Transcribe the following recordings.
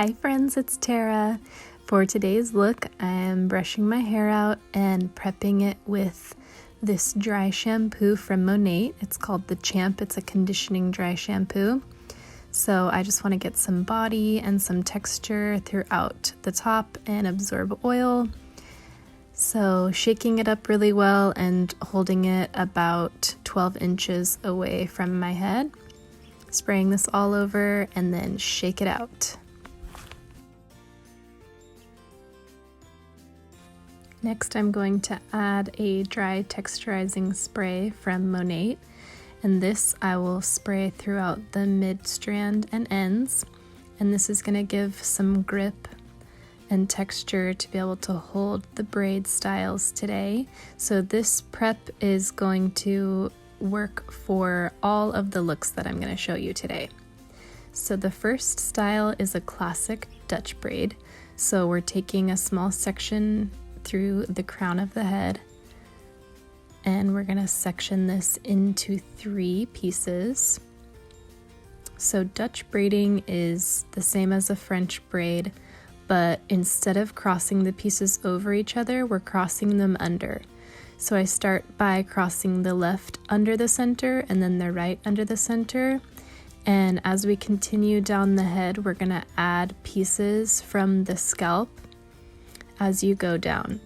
Hi friends, it's Tara. For today's look, I am brushing my hair out and prepping it with this dry shampoo from Monat. It's called the Champ. It's a conditioning dry shampoo. So I just want to get some body and some texture throughout the top and absorb oil. So shaking it up really well and holding it about 12 inches away from my head. Spraying this all over and then shake it out. Next, I'm going to add a dry texturizing spray from Monat, and this I will spray throughout the mid-strand and ends, and this is going to give some grip and texture to be able to hold the braid styles today. So this prep is going to work for all of the looks that I'm going to show you today. So the first style is a classic Dutch braid. So we're taking a small section through the crown of the head and we're going to section this into 3 pieces. So Dutch braiding is the same as a French braid, but instead of crossing the pieces over each other, we're crossing them under. So I start by crossing the left under the center and then the right under the center. And as we continue down the head, we're going to add pieces from the scalp as you go down.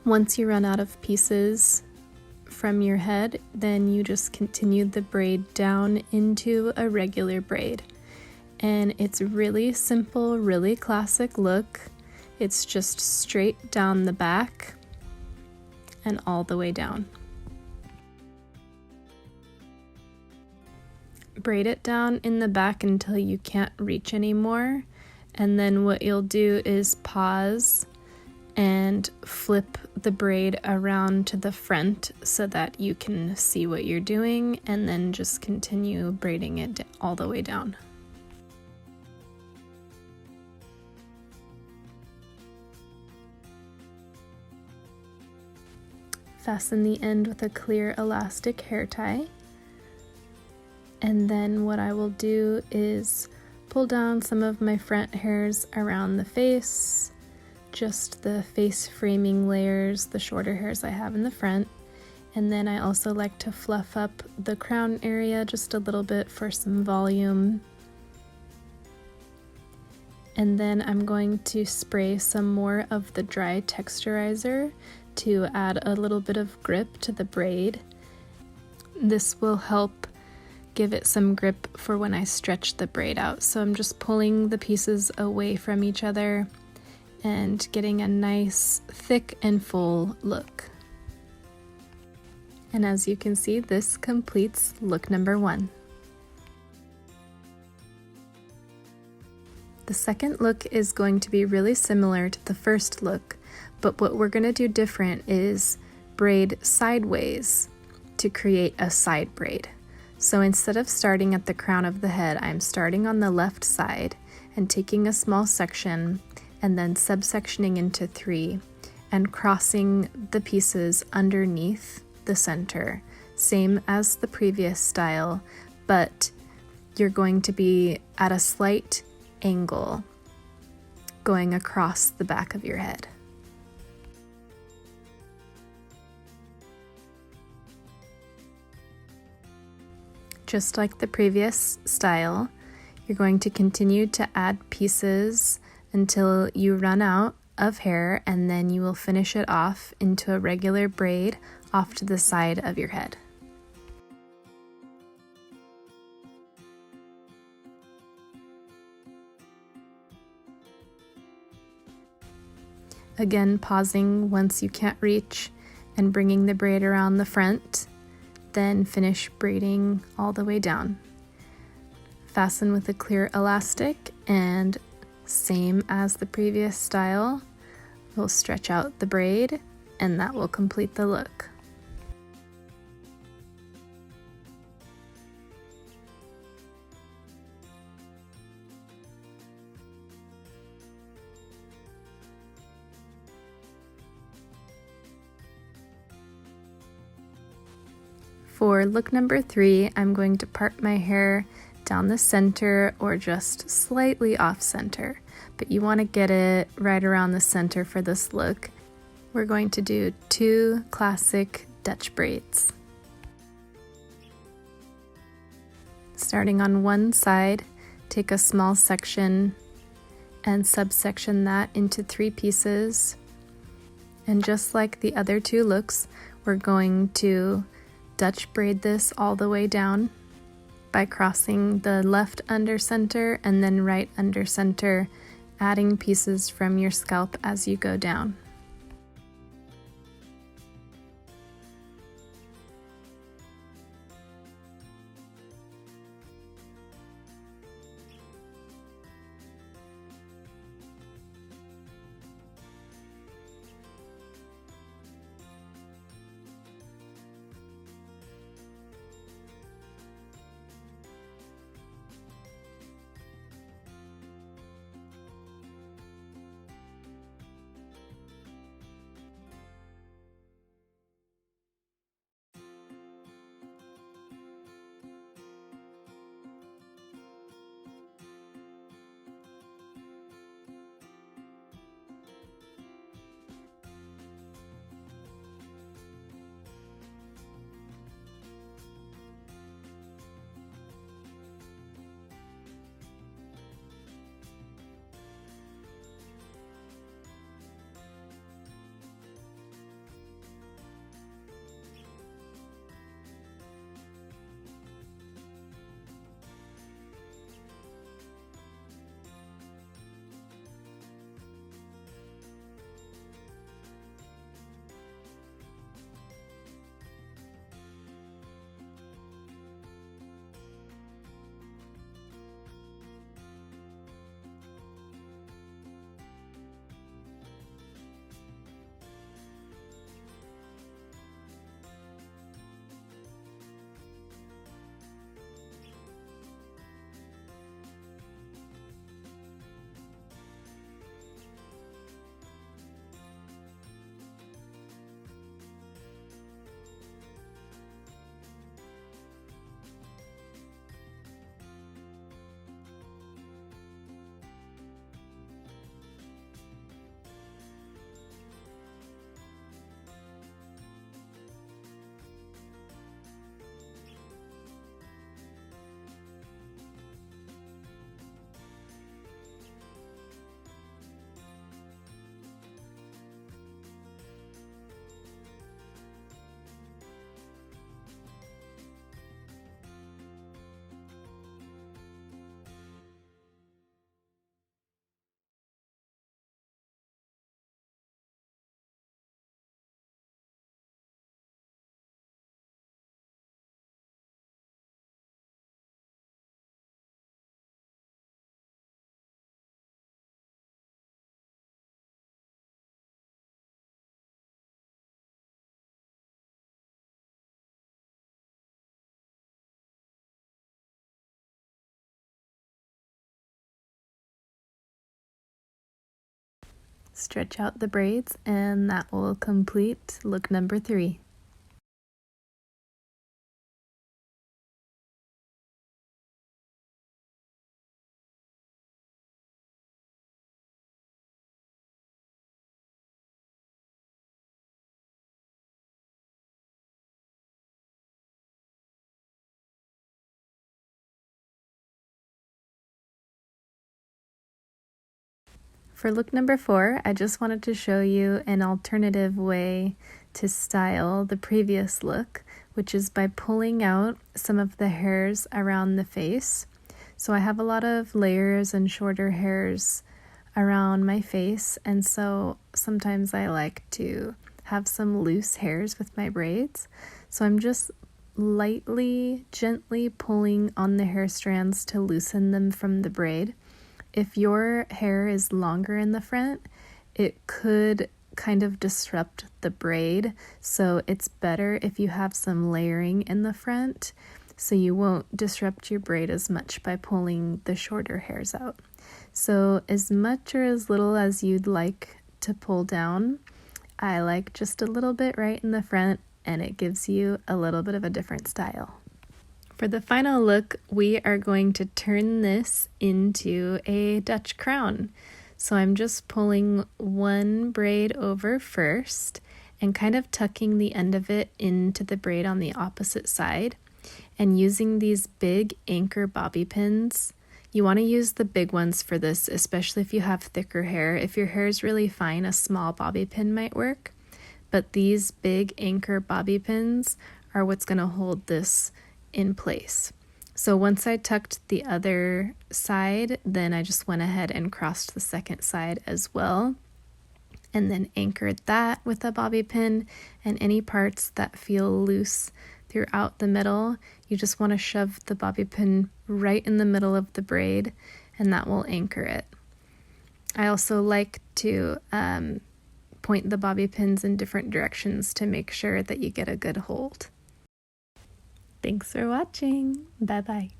Once you run out of pieces from your head, then you just continue the braid down into a regular braid. And it's really simple, really classic look. It's just straight down the back and all the way down. Braid it down in the back until you can't reach anymore, and then what you'll do is pause and flip the braid around to the front so that you can see what you're doing, and then just continue braiding it all the way down. Fasten the end with a clear elastic hair tie. And then what I will do is pull down some of my front hairs around the face, just the face framing layers, the shorter hairs I have in the front. And then I also like to fluff up the crown area just a little bit for some volume. And then I'm going to spray some more of the dry texturizer to add a little bit of grip to the braid. This will help give it some grip for when I stretch the braid out. So I'm just pulling the pieces away from each other and getting a nice thick and full look. And as you can see, this completes look number 1. The second look is going to be really similar to the first look, but what we're going to do different is braid sideways to create a side braid. So instead of starting at the crown of the head, I'm starting on the left side and taking a small section and then subsectioning into 3 and crossing the pieces underneath the center, same as the previous style, but you're going to be at a slight angle going across the back of your head. Just like the previous style, you're going to continue to add pieces until you run out of hair, and then you will finish it off into a regular braid off to the side of your head. Again, pausing once you can't reach and bringing the braid around the front, then finish braiding all the way down. Fasten with a clear elastic, and same as the previous style, we'll stretch out the braid and that will complete the look. For look number 3, I'm going to part my hair down the center or just slightly off center, but you want to get it right around the center for this look. We're going to do 2 classic Dutch braids. Starting on one side, take a small section and subsection that into 3 pieces. And just like the other 2 looks, we're going to Dutch braid this all the way down by crossing the left under center and then right under center, adding pieces from your scalp as you go down. Stretch out the braids, and that will complete look number 3. For look number 4, I just wanted to show you an alternative way to style the previous look, which is by pulling out some of the hairs around the face. So I have a lot of layers and shorter hairs around my face, and so sometimes I like to have some loose hairs with my braids. So I'm just lightly, gently pulling on the hair strands to loosen them from the braid. If your hair is longer in the front, it could kind of disrupt the braid, so it's better if you have some layering in the front so you won't disrupt your braid as much by pulling the shorter hairs out. So as much or as little as you'd like to pull down, I like just a little bit right in the front, and it gives you a little bit of a different style. For the final look, we are going to turn this into a Dutch crown. So I'm just pulling one braid over first and kind of tucking the end of it into the braid on the opposite side. And using these big anchor bobby pins, you want to use the big ones for this, especially if you have thicker hair. If your hair is really fine, a small bobby pin might work. But these big anchor bobby pins are what's going to hold this in place. So once I tucked the other side, then I just went ahead and crossed the second side as well, and then anchored that with a bobby pin. And any parts that feel loose throughout the middle, you just want to shove the bobby pin right in the middle of the braid, and that will anchor it. I also like to point the bobby pins in different directions to make sure that you get a good hold. Thanks for watching. Bye-bye.